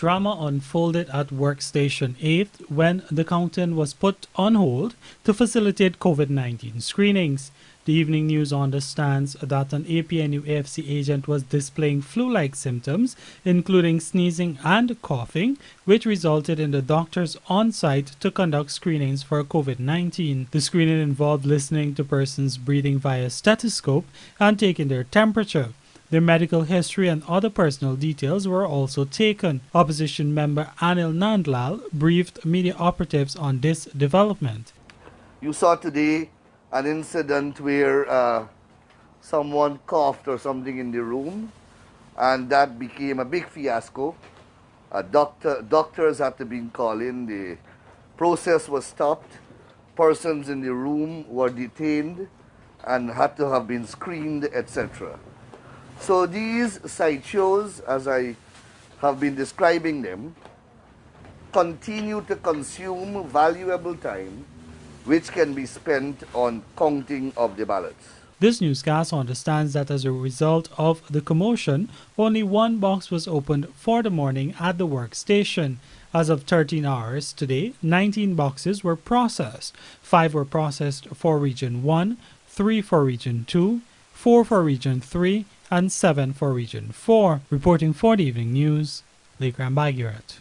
Drama unfolded at Workstation 8 when the counting was put on hold to facilitate COVID-19 screenings. The Evening News understands that an APNU AFC agent was displaying flu-like symptoms, including sneezing and coughing, which resulted in the doctors on site to conduct screenings for COVID-19. The screening involved listening to persons breathing via stethoscope and taking their temperature. Their medical history and other personal details were also taken. Opposition member Anil Nandlal briefed media operatives on this development. You saw today an incident where someone coughed or something in the room, and that became a big fiasco. Doctors had to be called in. The process was stopped. Persons in the room were detained and had to have been screened, etc. So these sideshows, as I have been describing them, continue to consume valuable time which can be spent on counting of the ballots. This newscast understands that as a result of the commotion, only one box was opened for the morning at the workstation. As of 13 hours today, 19 boxes were processed. 5 were processed for Region 1, 3 for Region 2, 4 for Region 3, and 7 for Region 4. Reporting for the Evening News, Lekran Bagirat.